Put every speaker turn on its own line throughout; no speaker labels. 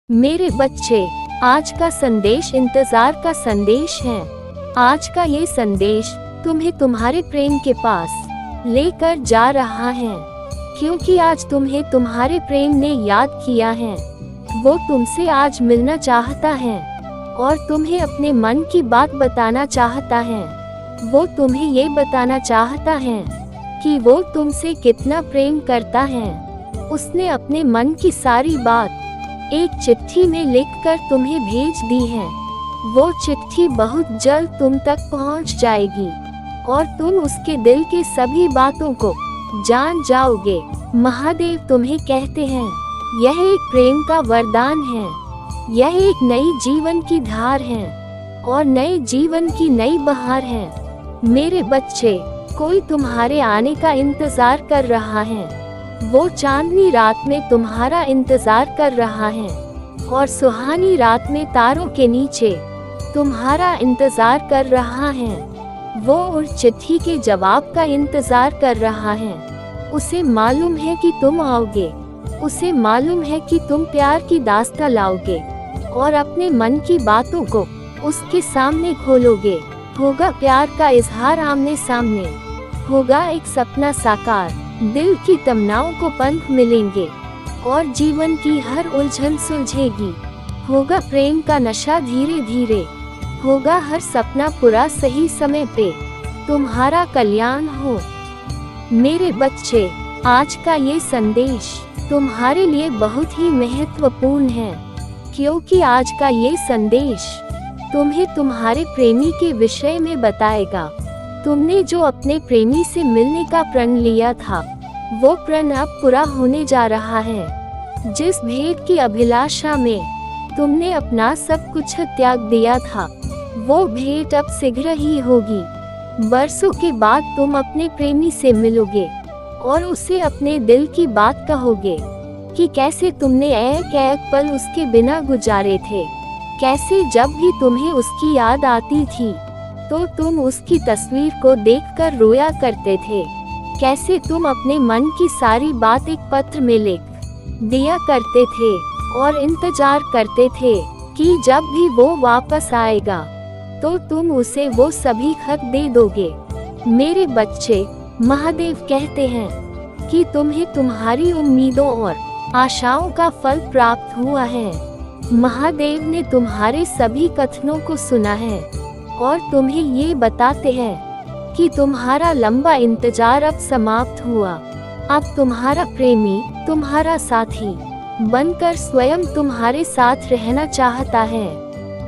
मेरे बच्चे, आज का संदेश इंतजार का संदेश है। आज का ये संदेश तुम्हें तुम्हारे प्रेम के पास लेकर जा रहा है, क्योंकि आज तुम्हें तुम्हारे प्रेम ने याद किया है। वो तुमसे आज मिलना चाहता है और तुम्हें अपने मन की बात बताना चाहता है। वो तुम्हें ये बताना चाहता है कि वो तुमसे कितना प्रेम करता है। उसने अपने मन की सारी बात एक चिट्ठी में लिखकर तुम्हें भेज दी है। वो चिट्ठी बहुत जल्द तुम तक पहुंच जाएगी और तुम उसके दिल के सभी बातों को जान जाओगे। महादेव तुम्हें कहते हैं, यह एक प्रेम का वरदान है। यह एक नई जीवन की धार है और नए जीवन की नई बहार है। मेरे बच्चे, कोई तुम्हारे आने का इंतजार कर रहा है। वो चांदनी रात में तुम्हारा इंतजार कर रहा है और सुहानी रात में तारों के नीचे तुम्हारा इंतजार कर रहा है। वो उस चिट्ठी के जवाब का इंतजार कर रहा है। उसे मालूम है कि तुम आओगे। उसे मालूम है कि तुम प्यार की दास्तां लाओगे और अपने मन की बातों को उसके सामने खोलोगे। होगा प्यार का इजहार आमने सामने, होगा एक सपना साकार। दिल की तमन्नाओं को पंख मिलेंगे और जीवन की हर उलझन सुलझेगी। होगा प्रेम का नशा धीरे धीरे, होगा हर सपना पूरा सही समय पे। तुम्हारा कल्याण हो। मेरे बच्चे, आज का ये संदेश तुम्हारे लिए बहुत ही महत्वपूर्ण है, क्योंकि आज का ये संदेश तुम्हें तुम्हारे प्रेमी के विषय में बताएगा। तुमने जो अपने प्रेमी से मिलने का प्रण लिया था, वो प्रण अब पूरा होने जा रहा है। जिस भेंट की अभिलाषा में तुमने अपना सब कुछ त्याग दिया था, वो भेंट अब शीघ्र ही होगी। बरसों के बाद तुम अपने प्रेमी से मिलोगे और उसे अपने दिल की बात कहोगे कि कैसे तुमने एक एक पल उसके बिना गुजारे थे। कैसे जब भी तुम्हें उसकी याद आती थी तो तुम उसकी तस्वीर को देखकर रोया करते थे। कैसे तुम अपने मन की सारी बात एक पत्र में लिख दिया करते थे और इंतजार करते थे कि जब भी वो वापस आएगा तो तुम उसे वो सभी खत दे दोगे। मेरे बच्चे, महादेव कहते हैं कि तुम्हें तुम्हारी उम्मीदों और आशाओं का फल प्राप्त हुआ है। महादेव ने तुम्हारे सभी कथनों को सुना है और तुम्हें ये बताते हैं कि तुम्हारा लंबा इंतजार अब समाप्त हुआ। अब तुम्हारा प्रेमी तुम्हारा साथी बनकर स्वयं तुम्हारे साथ रहना चाहता है।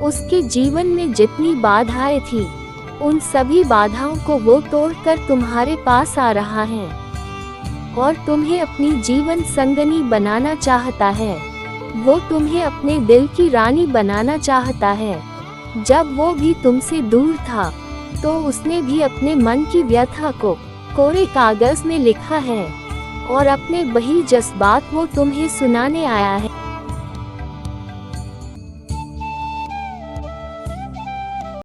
उसके जीवन में जितनी बाधाएं थी, उन सभी बाधाओं को वो तोड़कर तुम्हारे पास आ रहा है और तुम्हें अपनी जीवन संगनी बनाना चाहता है। वो तुम्हें अपने दिल की रानी बनाना चाहता है। जब वो भी तुमसे दूर था तो उसने भी अपने मन की व्यथा को कोरे कागज में लिखा है और अपने वही जज्बात वो तुम्हें सुनाने आया है।